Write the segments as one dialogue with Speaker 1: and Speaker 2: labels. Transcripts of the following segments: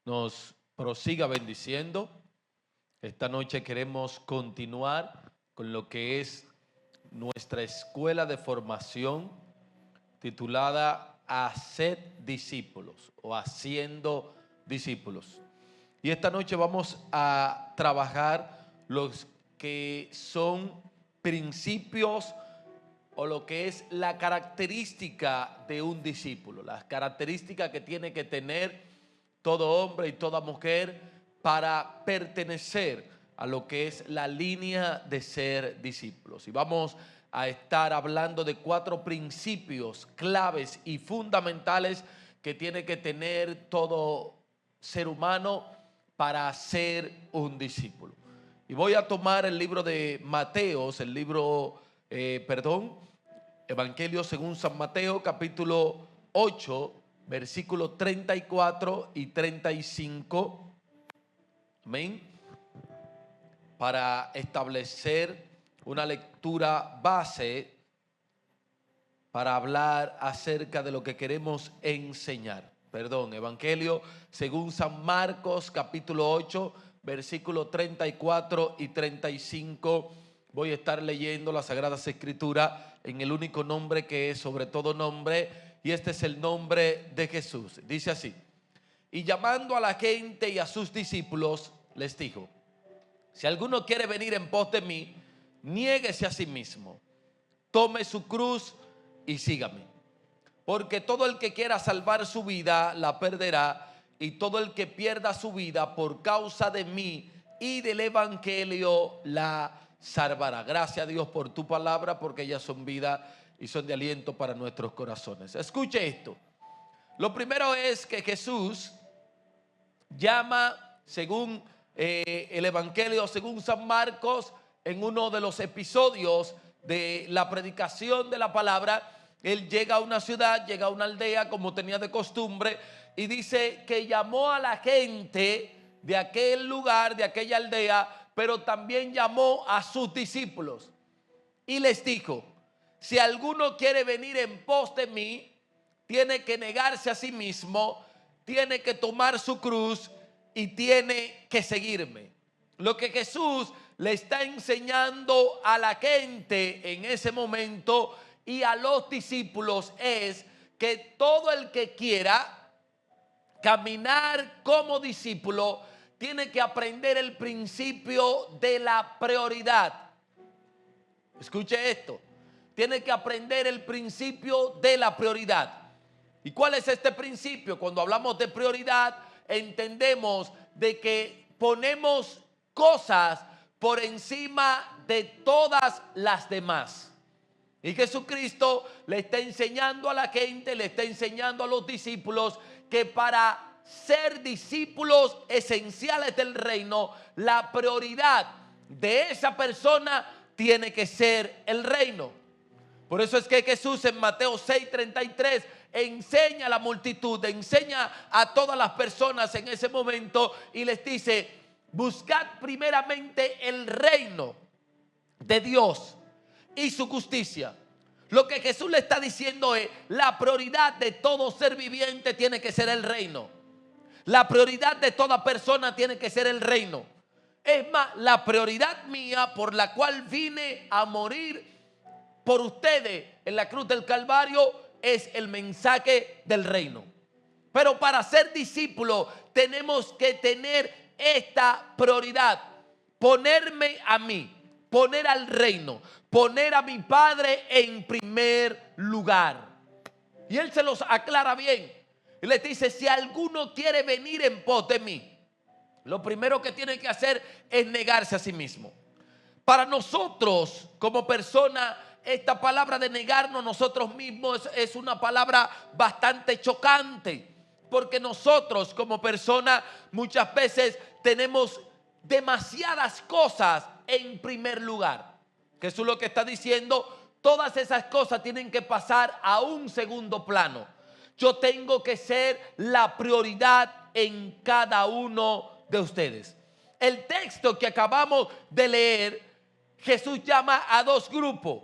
Speaker 1: nos prosiga bendiciendo. Esta noche queremos continuar con lo que es nuestra escuela de formación titulada Haced discípulos o Haciendo discípulos. Y esta noche vamos a trabajar los que son principios o lo que es la característica de un discípulo, las características que tiene que tener todo hombre y toda mujer para pertenecer a lo que es la línea de ser discípulos. Y vamos a estar hablando de 4 principios claves y fundamentales que tiene que tener todo ser humano para ser un discípulo. Y voy a tomar el libro de Mateos, Evangelio según San Mateo, capítulo 8, versículos 34 y 35. Amén. Para establecer una lectura base para hablar acerca de lo que queremos enseñar. Evangelio según San Marcos, capítulo 8, versículos 34 y 35. Voy a estar leyendo las Sagradas Escrituras en el único nombre que es sobre todo nombre, y este es el nombre de Jesús. Dice así: y llamando a la gente y a sus discípulos, les dijo: si alguno quiere venir en pos de mí, niéguese a sí mismo, tome su cruz y sígame. Porque todo el que quiera salvar su vida, la perderá, y todo el que pierda su vida por causa de mí y del evangelio, la salvará. Gracias a Dios por tu palabra, porque ellas son vida y son de aliento para nuestros corazones. Escuche esto. Lo primero es que Jesús llama, según el Evangelio, según San Marcos, en uno de los episodios de la predicación de la palabra, él llega a una ciudad, llega a una aldea como tenía de costumbre, y dice que llamó a la gente de aquel lugar, de aquella aldea, pero también llamó a sus discípulos y les dijo: si alguno quiere venir en pos de mí, tiene que negarse a sí mismo, tiene que tomar su cruz y tiene que seguirme. Lo que Jesús le está enseñando a la gente en ese momento y a los discípulos es que todo el que quiera caminar como discípulo tiene que aprender el principio de la prioridad. Escuche esto. Tiene que aprender el principio de la prioridad. ¿Y cuál es este principio? Cuando hablamos de prioridad, entendemos de que ponemos cosas por encima de todas las demás. Y Jesucristo le está enseñando a la gente, le está enseñando a los discípulos que para ser discípulos esenciales del reino, la prioridad de esa persona tiene que ser el reino. Por eso es que Jesús en Mateo 6:33 enseña a la multitud, enseña a todas las personas en ese momento y les dice: buscad primeramente el reino de Dios y su justicia. Lo que Jesús le está diciendo es: la prioridad de todo ser viviente tiene que ser el reino. La prioridad de toda persona tiene que ser el reino. Es más, la prioridad mía por la cual vine a morir por ustedes en la cruz del Calvario es el mensaje del reino. Pero para ser discípulo tenemos que tener esta prioridad: ponerme a mí, poner al reino, poner a mi Padre en primer lugar. Y él se los aclara bien y les dice: si alguno quiere venir en pos de mí, lo primero que tiene que hacer es negarse a sí mismo. Para nosotros como persona, esta palabra de negarnos nosotros mismos es una palabra bastante chocante, porque nosotros como persona muchas veces tenemos demasiadas cosas en primer lugar. Jesús lo que está diciendo: todas esas cosas tienen que pasar a un segundo plano. Yo tengo que ser la prioridad en cada uno de ustedes. El texto que acabamos de leer, Jesús llama a 2 grupos.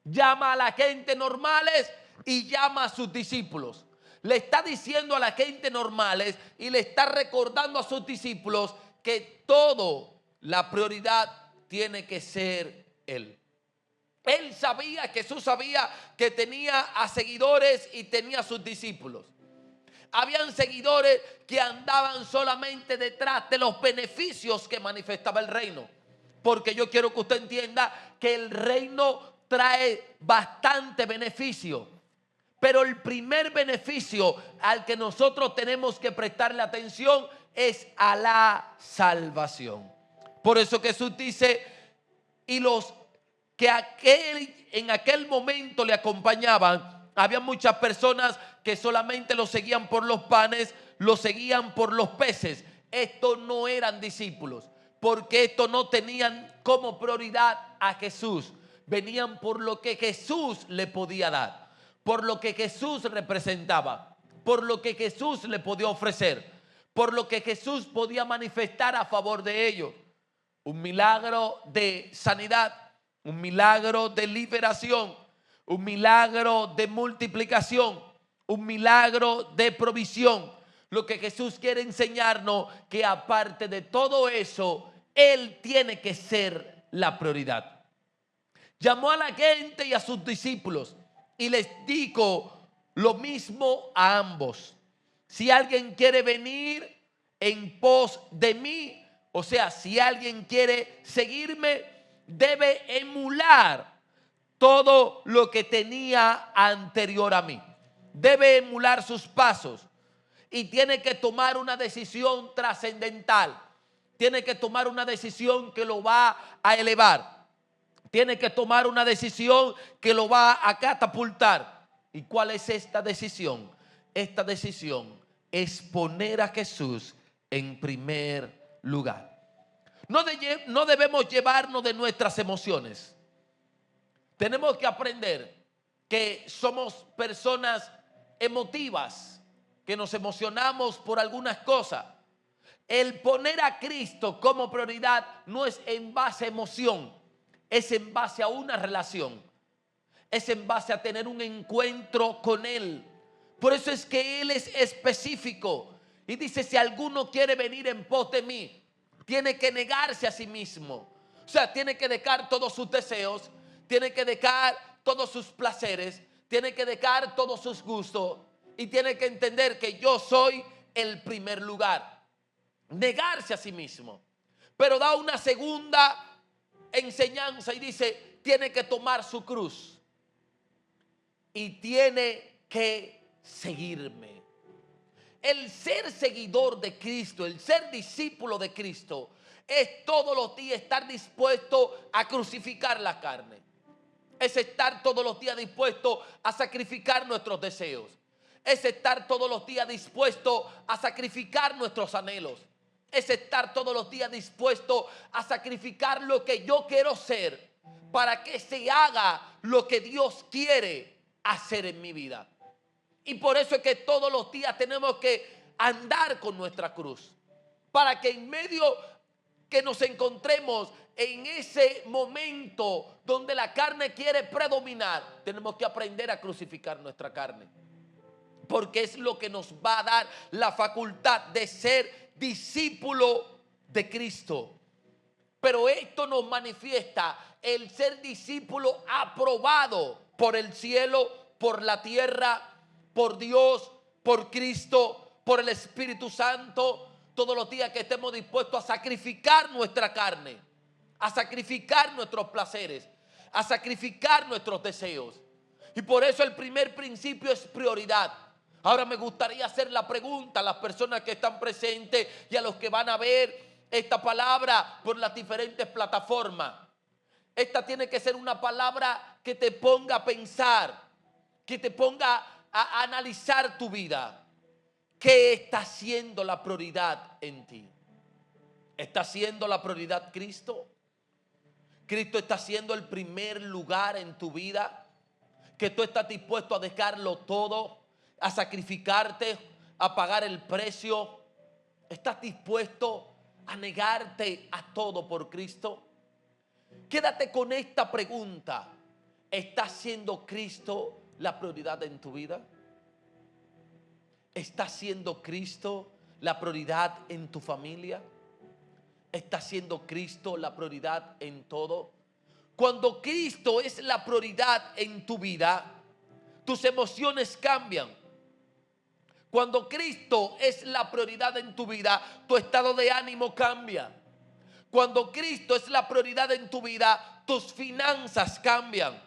Speaker 1: Llama a la gente normales y llama a sus discípulos. le está diciendo a la gente normales y le está recordando a sus discípulos que todo, la prioridad tiene que ser Él. Él sabía, Jesús sabía que tenía a seguidores y tenía a sus discípulos. Habían seguidores que andaban solamente detrás de los beneficios que manifestaba el reino. Porque yo quiero que usted entienda que el reino trae bastante beneficio. Pero el primer beneficio al que nosotros tenemos que prestarle atención es a la salvación. Por eso Jesús dice, y los que en aquel momento le acompañaban, había muchas personas que solamente lo seguían por los panes, lo seguían por los peces. Estos no eran discípulos, porque estos no tenían como prioridad a Jesús. Venían por lo que Jesús le podía dar, por lo que Jesús representaba, por lo que Jesús le podía ofrecer, por lo que Jesús podía manifestar a favor de ellos. Un milagro de sanidad, un milagro de liberación, un milagro de multiplicación, un milagro de provisión. Lo que Jesús quiere enseñarnos, que aparte de todo eso, Él tiene que ser la prioridad. Llamó a la gente y a sus discípulos y les dijo lo mismo a ambos. Si alguien quiere venir en pos de mí, o sea, si alguien quiere seguirme, debe emular todo lo que tenía anterior a mí. Debe emular sus pasos y tiene que tomar una decisión trascendental. Tiene que tomar una decisión que lo va a elevar. Tiene que tomar una decisión que lo va a catapultar. ¿Y cuál es esta decisión? Esta decisión es poner a Jesús en primer lugar. No debemos llevarnos de nuestras emociones. Tenemos que aprender que somos personas emotivas, que nos emocionamos por algunas cosas. El poner a Cristo como prioridad no es en base a emoción, es en base a una relación, es en base a tener un encuentro con Él. Por eso es que Él es específico y dice: si alguno quiere venir en pos de mí, tiene que negarse a sí mismo. O sea, tiene que dejar todos sus deseos, tiene que dejar todos sus placeres, tiene que dejar todos sus gustos y tiene que entender que yo soy el primer lugar. Negarse a sí mismo. Pero da una segunda enseñanza y dice: tiene que tomar su cruz y tiene que seguirme. El ser seguidor de Cristo, el ser discípulo de Cristo, es todos los días estar dispuesto a crucificar la carne. Es estar todos los días dispuesto a sacrificar nuestros deseos. Es estar todos los días dispuesto a sacrificar nuestros anhelos. Es estar todos los días dispuesto a sacrificar lo que yo quiero ser para que se haga lo que Dios quiere hacer en mi vida. Y por eso es que todos los días tenemos que andar con nuestra cruz, para que en medio que nos encontremos en ese momento donde la carne quiere predominar, tenemos que aprender a crucificar nuestra carne, porque es lo que nos va a dar la facultad de ser discípulo de Cristo. Pero esto nos manifiesta el ser discípulo aprobado por el cielo, por la tierra, por Dios, por Cristo, por el Espíritu Santo. Todos los días que estemos dispuestos a sacrificar nuestra carne, a sacrificar nuestros placeres, a sacrificar nuestros deseos. Y por eso el primer principio es prioridad. Ahora me gustaría hacer la pregunta a las personas que están presentes y a los que van a ver esta palabra por las diferentes plataformas. Esta tiene que ser una palabra que te ponga a pensar, que te ponga a analizar tu vida. ¿Qué está siendo la prioridad en ti? ¿Está siendo la prioridad Cristo? ¿Cristo está siendo el primer lugar en tu vida? ¿Que tú estás dispuesto a dejarlo todo, a sacrificarte, a pagar el precio? ¿Estás dispuesto a negarte a todo por Cristo? Quédate con esta pregunta. ¿Está siendo Cristo la prioridad en tu vida? ¿Está siendo Cristo la prioridad en tu familia? ¿Está siendo Cristo la prioridad en todo? Cuando Cristo es la prioridad en tu vida, tus emociones cambian. Cuando Cristo es la prioridad en tu vida, tu estado de ánimo cambia. Cuando Cristo es la prioridad en tu vida, tus finanzas cambian.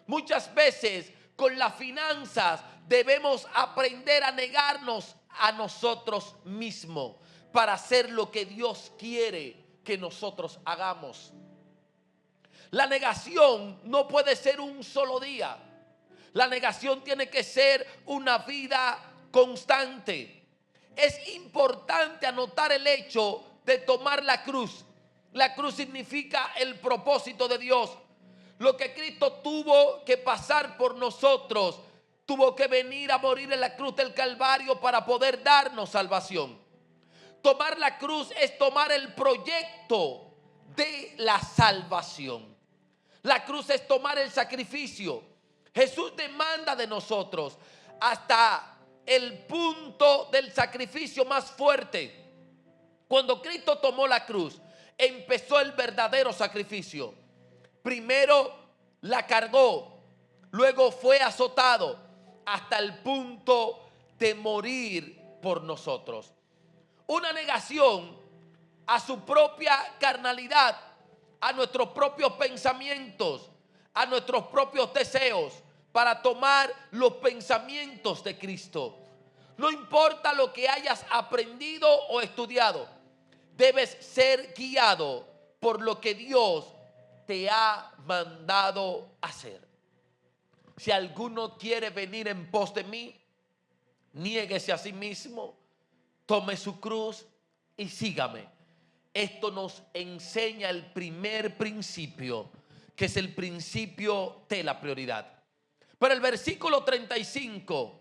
Speaker 1: Muchas veces con las finanzas debemos aprender a negarnos a nosotros mismos para hacer lo que Dios quiere que nosotros hagamos. La negación no puede ser un solo día. La negación tiene que ser una vida constante. Es importante anotar el hecho de tomar la cruz. La cruz significa el propósito de Dios. Lo que Cristo tuvo que pasar por nosotros, tuvo que venir a morir en la cruz del Calvario para poder darnos salvación. Tomar la cruz es tomar el proyecto de la salvación. La cruz es tomar el sacrificio. Jesús demanda de nosotros hasta el punto del sacrificio más fuerte. Cuando Cristo tomó la cruz, empezó el verdadero sacrificio. Primero la cargó, luego fue azotado hasta el punto de morir por nosotros. Una negación a su propia carnalidad, a nuestros propios pensamientos, a nuestros propios deseos, para tomar los pensamientos de Cristo. No importa lo que hayas aprendido o estudiado, debes ser guiado por lo que Dios te ha mandado hacer. Si alguno quiere venir en pos de mí, niéguese a sí mismo, tome su cruz y sígame. Esto nos enseña el primer principio, que es el principio de la prioridad. Pero el versículo 35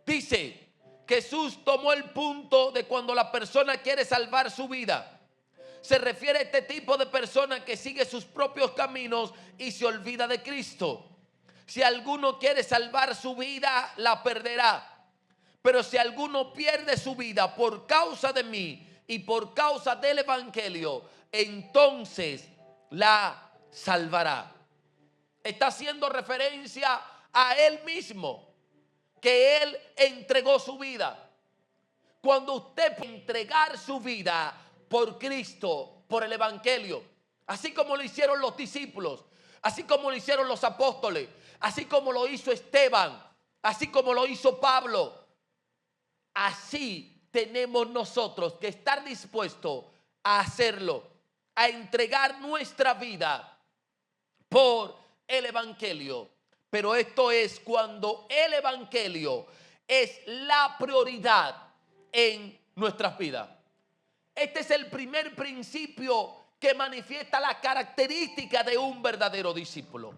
Speaker 1: dice: Jesús tomó el punto de cuando la persona quiere salvar su vida. Se refiere a este tipo de persona que sigue sus propios caminos y se olvida de Cristo. Si alguno quiere salvar su vida, la perderá. Pero si alguno pierde su vida por causa de mí y por causa del evangelio, entonces la salvará. Está haciendo referencia a él mismo, que él entregó su vida. Cuando usted puede entregar su vida por Cristo, por el evangelio, así como lo hicieron los discípulos, así como lo hicieron los apóstoles, así como lo hizo Esteban, así como lo hizo Pablo, así tenemos nosotros que estar dispuestos a hacerlo, a entregar nuestra vida por el evangelio. Pero esto es cuando el evangelio es la prioridad en nuestras vidas. Este es el primer principio que manifiesta la característica de un verdadero discípulo.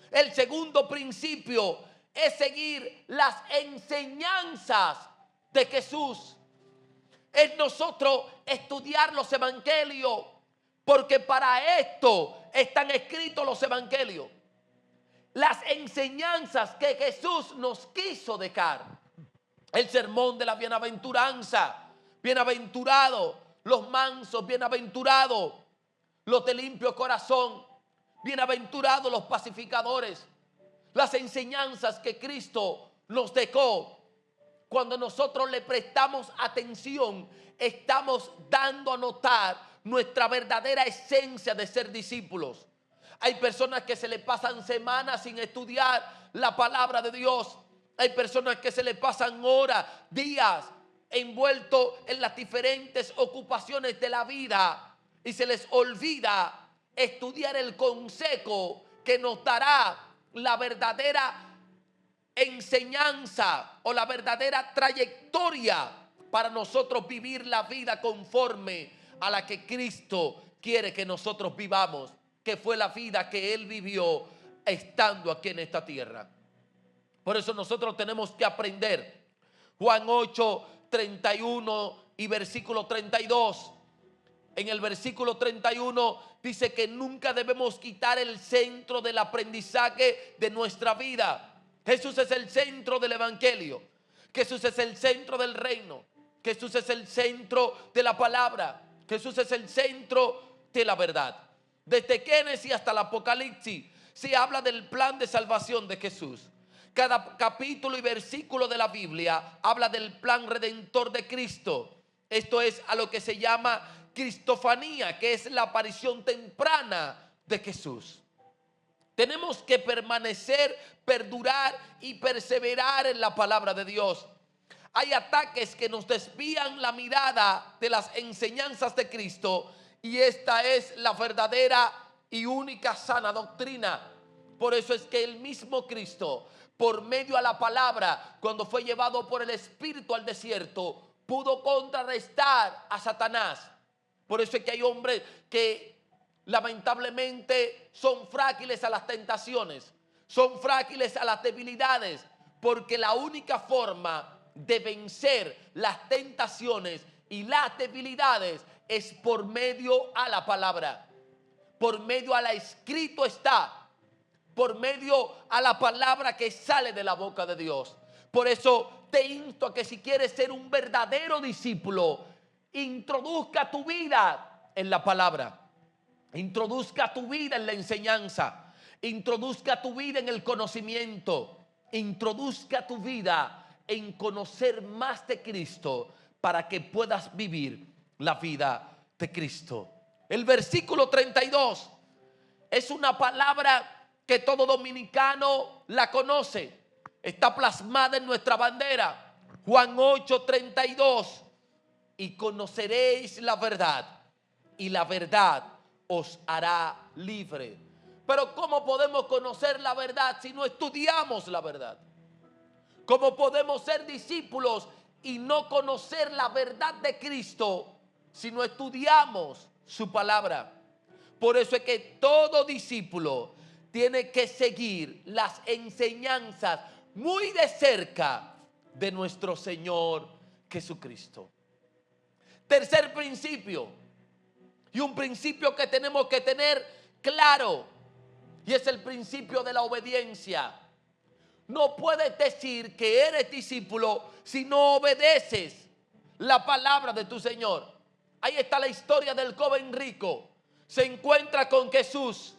Speaker 1: El segundo principio es seguir las enseñanzas de Jesús. Es nosotros estudiar los evangelios, porque para esto están escritos los evangelios. Las enseñanzas que Jesús nos quiso dejar. El sermón de la bienaventuranza. Bienaventurados los mansos, bienaventurados los de limpio corazón, bienaventurados los pacificadores. Las enseñanzas que Cristo nos dejó. Cuando nosotros le prestamos atención, estamos dando a notar nuestra verdadera esencia de ser discípulos. Hay personas que se le pasan semanas sin estudiar la palabra de Dios. Hay personas que se le pasan horas, días, envueltos en las diferentes ocupaciones de la vida y se les olvida estudiar el consejo que nos dará la verdadera enseñanza o la verdadera trayectoria para nosotros vivir la vida conforme a la que Cristo quiere que nosotros vivamos, que fue la vida que Él vivió estando aquí en esta tierra. Por eso nosotros tenemos que aprender. Juan 8, 31 y versículo 32. En el versículo 31 dice que nunca debemos quitar el centro del aprendizaje de nuestra vida. Jesús es el centro del evangelio. Jesús es el centro del reino. Jesús es el centro de la palabra. Jesús es el centro de la verdad. Desde Génesis hasta el Apocalipsis se habla del plan de salvación de Jesús. Cada capítulo y versículo de la Biblia habla del plan redentor de Cristo. Esto es a lo que se llama cristofanía, que es la aparición temprana de Jesús. Tenemos que permanecer, perdurar y perseverar en la palabra de Dios. Hay ataques que nos desvían la mirada de las enseñanzas de Cristo, y esta es la verdadera y única sana doctrina. Por eso es que el mismo Cristo, por medio a la palabra, cuando fue llevado por el Espíritu al desierto, pudo contrarrestar a Satanás. Por eso es que hay hombres que lamentablemente son frágiles a las tentaciones, son frágiles a las debilidades, porque la única forma de vencer las tentaciones y las debilidades es por medio a la palabra, por medio a la escrito está, por medio a la palabra que sale de la boca de Dios. Por eso te insto a que si quieres ser un verdadero discípulo, introduzca tu vida en la palabra, introduzca tu vida en la enseñanza, introduzca tu vida en el conocimiento, introduzca tu vida en conocer más de Cristo para que puedas vivir la vida de Cristo. El versículo 32 es una palabra que todo dominicano la conoce. Está plasmada en nuestra bandera. Juan 8:32. Y conoceréis la verdad, y la verdad os hará libre. Pero ¿cómo podemos conocer la verdad si no estudiamos la verdad? ¿Cómo podemos ser discípulos y no conocer la verdad de Cristo si no estudiamos su palabra? Por eso es que todo discípulo tiene que seguir las enseñanzas muy de cerca de nuestro Señor Jesucristo. Tercer principio, y un principio que tenemos que tener claro, y es el principio de la obediencia. No puedes decir que eres discípulo si no obedeces la palabra de tu Señor. Ahí está la historia del joven rico. Se encuentra con Jesús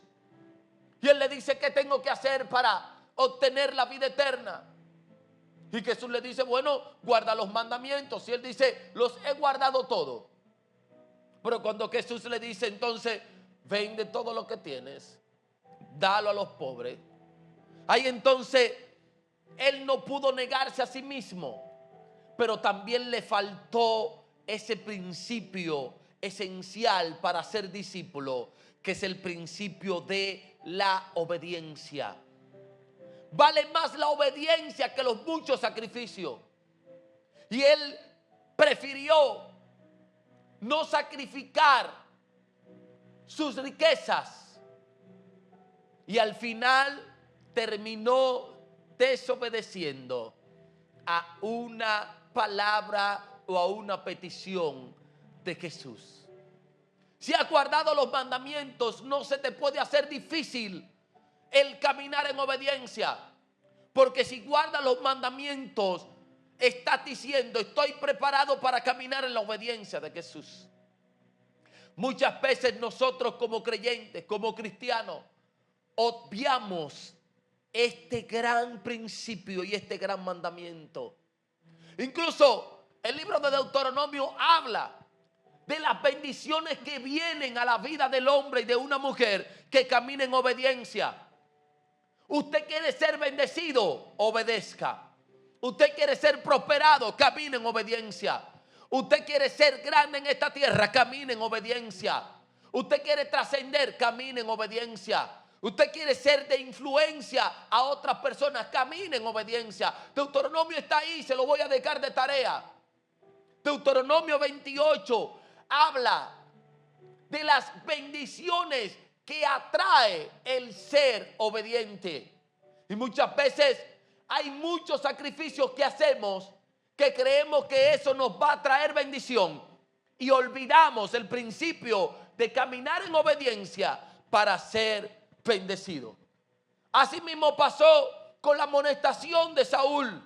Speaker 1: y él le dice: ¿qué tengo que hacer para obtener la vida eterna? Y Jesús le dice: bueno, guarda los mandamientos. Y él dice: los he guardado todo. Pero cuando Jesús le dice entonces: vende todo lo que tienes, dalo a los pobres. Ahí entonces él no pudo negarse a sí mismo, pero también le faltó ese principio esencial para ser discípulo, que es el principio de la obediencia. Vale más la obediencia que los muchos sacrificios. Y él prefirió no sacrificar sus riquezas y al final terminó desobedeciendo a una palabra o a una petición de Jesús. Si has guardado los mandamientos, no se te puede hacer difícil el caminar en obediencia, porque si guardas los mandamientos, estás diciendo: estoy preparado para caminar en la obediencia de Jesús. Muchas veces nosotros como creyentes, como cristianos, obviamos este gran principio y este gran mandamiento. Incluso el libro de Deuteronomio habla de las bendiciones que vienen a la vida del hombre y de una mujer que camina en obediencia. Usted quiere ser bendecido, obedezca. Usted quiere ser prosperado, camine en obediencia. Usted quiere ser grande en esta tierra, camine en obediencia. Usted quiere trascender, camine en obediencia. Usted quiere ser de influencia a otras personas, camine en obediencia. Deuteronomio está ahí, se lo voy a dejar de tarea. Deuteronomio 28 habla de las bendiciones que atrae el ser obediente. Y muchas veces hay muchos sacrificios que hacemos que creemos que eso nos va a traer bendición y olvidamos el principio de caminar en obediencia para ser bendecido. Así mismo pasó con la amonestación de Saúl.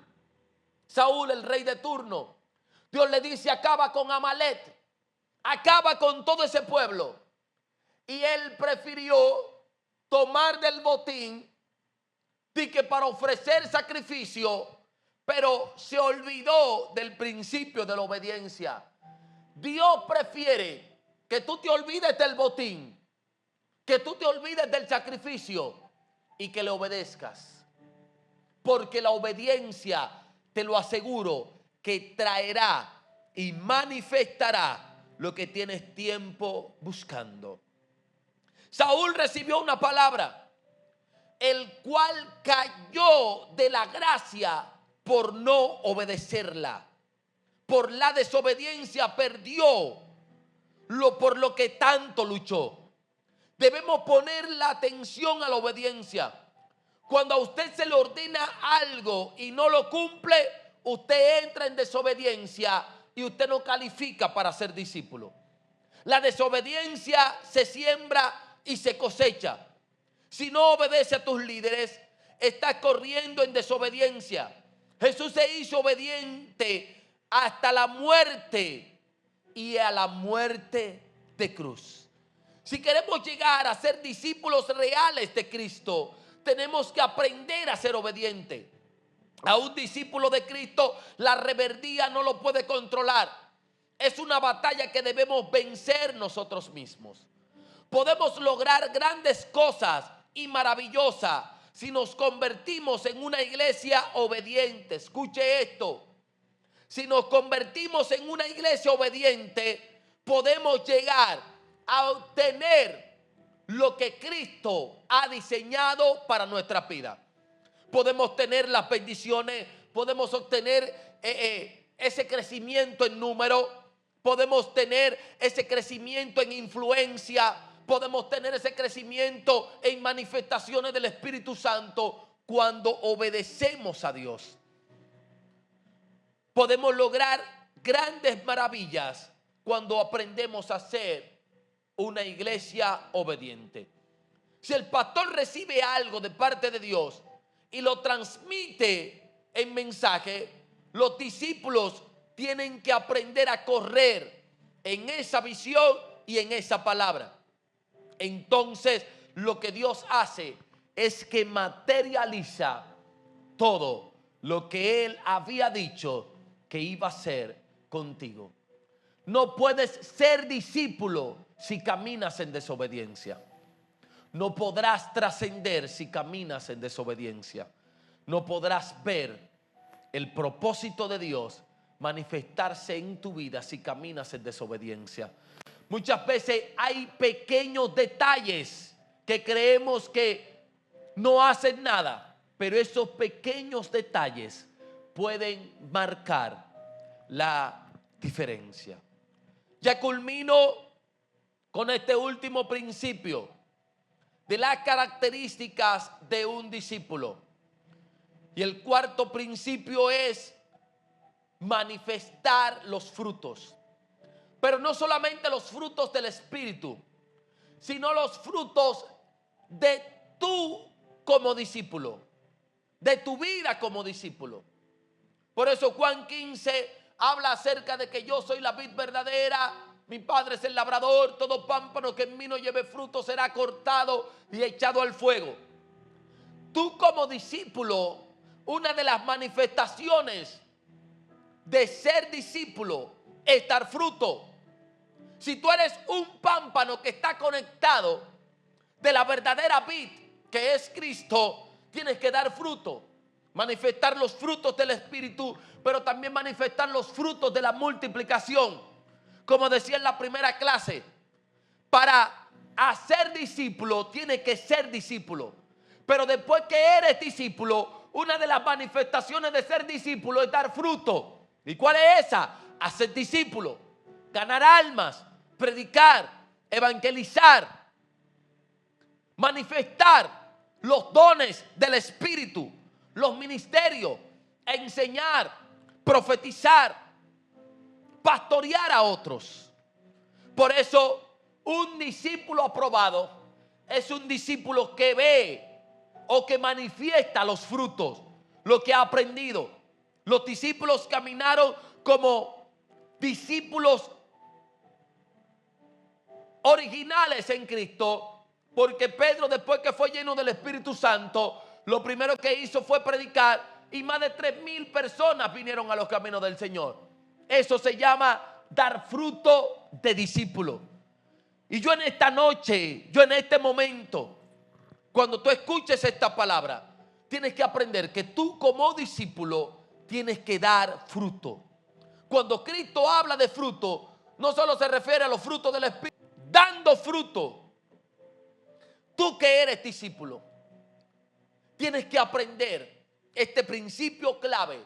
Speaker 1: Saúl, el rey de turno. Dios le dice, acaba con Amalek, acaba con todo ese pueblo. Y él prefirió tomar del botín de que para ofrecer sacrificio, pero se olvidó del principio de la obediencia. Dios prefiere que tú te olvides del botín, que tú te olvides del sacrificio y que le obedezcas. Porque la obediencia, te lo aseguro, que traerá y manifestará lo que tienes tiempo buscando. Saúl recibió una palabra, el cual cayó de la gracia por no obedecerla. Por la desobediencia perdió por lo que tanto luchó. Debemos poner la atención a la obediencia. Cuando a usted se le ordena algo y no lo cumple, usted entra en desobediencia y usted no califica para ser discípulo. La desobediencia se siembra y se cosecha. Si no obedece a tus líderes, estás corriendo en desobediencia. Jesús se hizo obediente hasta la muerte y a la muerte de cruz. Si queremos llegar a ser discípulos reales de Cristo, tenemos que aprender a ser obedientes. A un discípulo de Cristo, la rebeldía no lo puede controlar. Es una batalla que debemos vencer nosotros mismos. Podemos lograr grandes cosas y maravillosas si nos convertimos en una iglesia obediente. Escuche esto. Si nos convertimos en una iglesia obediente, podemos llegar a obtener lo que Cristo ha diseñado para nuestra vida. Podemos tener las bendiciones, podemos obtener ese crecimiento en número, podemos tener ese crecimiento en influencia, podemos tener ese crecimiento en manifestaciones del Espíritu Santo cuando obedecemos a Dios. Podemos lograr grandes maravillas cuando aprendemos a ser una iglesia obediente. Si el pastor recibe algo de parte de Dios y lo transmite en mensaje, los discípulos tienen que aprender a correr en esa visión y en esa palabra. Entonces, lo que Dios hace es que materializa todo lo que Él había dicho que iba a hacer contigo. No puedes ser discípulo si caminas en desobediencia. No podrás trascender si caminas en desobediencia. No podrás ver el propósito de Dios manifestarse en tu vida si caminas en desobediencia. Muchas veces hay pequeños detalles que creemos que no hacen nada, pero esos pequeños detalles pueden marcar la diferencia. Ya culmino con este último principio de las características de un discípulo. Y el cuarto principio es manifestar los frutos. Pero no solamente los frutos del Espíritu, sino los frutos de tú como discípulo, de tu vida como discípulo. Por eso Juan 15 habla acerca de que yo soy la vid verdadera, mi Padre es el labrador, todo pámpano que en mí no lleve fruto será cortado y echado al fuego. Tú como discípulo, una de las manifestaciones de ser discípulo es dar fruto. Si tú eres un pámpano que está conectado de la verdadera vid, que es Cristo, tienes que dar fruto. Manifestar los frutos del Espíritu, pero también manifestar los frutos de la multiplicación. Como decía en la primera clase, para hacer discípulo tienes que ser discípulo. Pero después que eres discípulo, una de las manifestaciones de ser discípulo es dar fruto. ¿Y cuál es esa? Hacer discípulo, ganar almas, predicar, evangelizar, manifestar los dones del Espíritu, los ministerios, enseñar, profetizar, pastorear a otros. Por eso, un discípulo aprobado es un discípulo que ve o que manifiesta los frutos, lo que ha aprendido, Los discípulos caminaron como discípulos originales en Cristo, porque Pedro, después que fue lleno del Espíritu Santo, lo primero que hizo fue predicar y más de 3,000 personas vinieron a los caminos del Señor. Eso se llama dar fruto de discípulo. Y yo en esta noche, yo en este momento, cuando tú escuches esta palabra, tienes que aprender que tú como discípulo tienes que dar fruto. Cuando Cristo habla de fruto, no solo se refiere a los frutos del Espíritu, dando fruto. Tú que eres discípulo, tienes que aprender este principio clave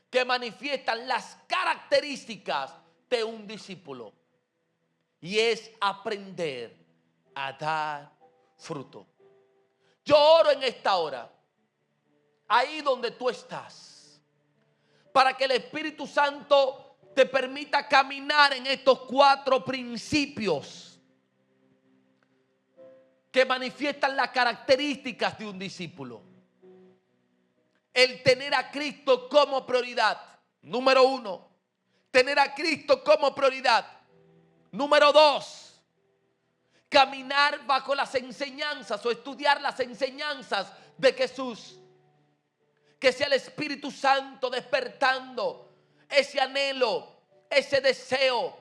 Speaker 1: que manifiestan las características de un discípulo. Y es aprender a dar fruto. Yo oro en esta hora, ahí donde tú estás, para que el Espíritu Santo te permita caminar en estos 4 principios que manifiestan las características de un discípulo. El tener a Cristo como prioridad, número 1. Tener a Cristo como prioridad. Número 2. Caminar bajo las enseñanzas o estudiar las enseñanzas de Jesús. Que sea el Espíritu Santo despertando ese anhelo, ese deseo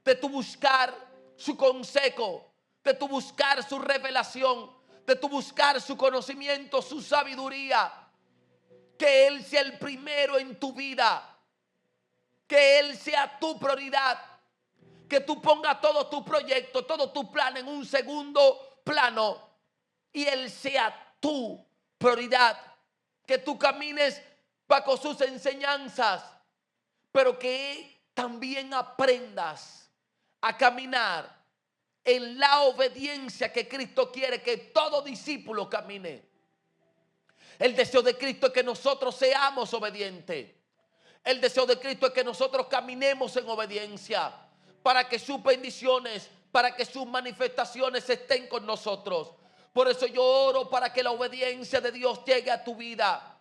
Speaker 1: de tu buscar su consejo, de tu buscar su revelación, de tu buscar su conocimiento, su sabiduría. Que Él sea el primero en tu vida, que Él sea tu prioridad, que tú pongas todo tu proyecto, todo tu plan en un segundo plano y Él sea tu prioridad, que tú camines bajo sus enseñanzas, pero que también aprendas a caminar en la obediencia que Cristo quiere que todo discípulo camine. El deseo de Cristo es que nosotros seamos obedientes. El deseo de Cristo es que nosotros caminemos en obediencia para que sus bendiciones, para que sus manifestaciones estén con nosotros. Por eso yo oro para que la obediencia de Dios llegue a tu vida,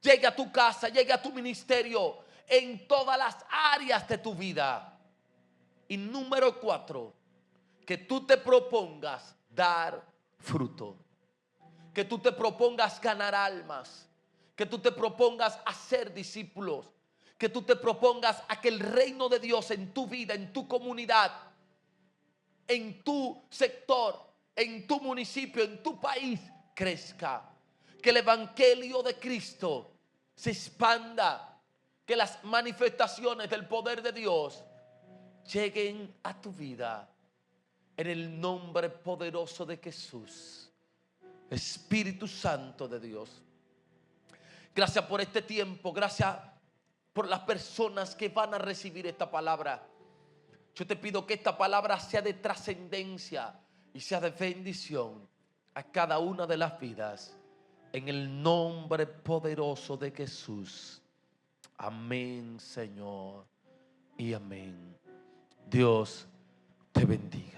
Speaker 1: llegue a tu casa, llegue a tu ministerio, en todas las áreas de tu vida. Y número 4, que tú te propongas dar fruto. Que tú te propongas ganar almas, que tú te propongas hacer discípulos, que tú te propongas a que el reino de Dios en tu vida, en tu comunidad, en tu sector, en tu municipio, en tu país, crezca. Que el evangelio de Cristo se expanda, que las manifestaciones del poder de Dios lleguen a tu vida en el nombre poderoso de Jesús. Espíritu Santo de Dios, gracias por este tiempo, gracias por las personas que van a recibir esta palabra. Yo te pido que esta palabra sea de trascendencia y sea de bendición a cada una de las vidas, en el nombre poderoso de Jesús. Amén, Señor, y amén. Dios te bendiga.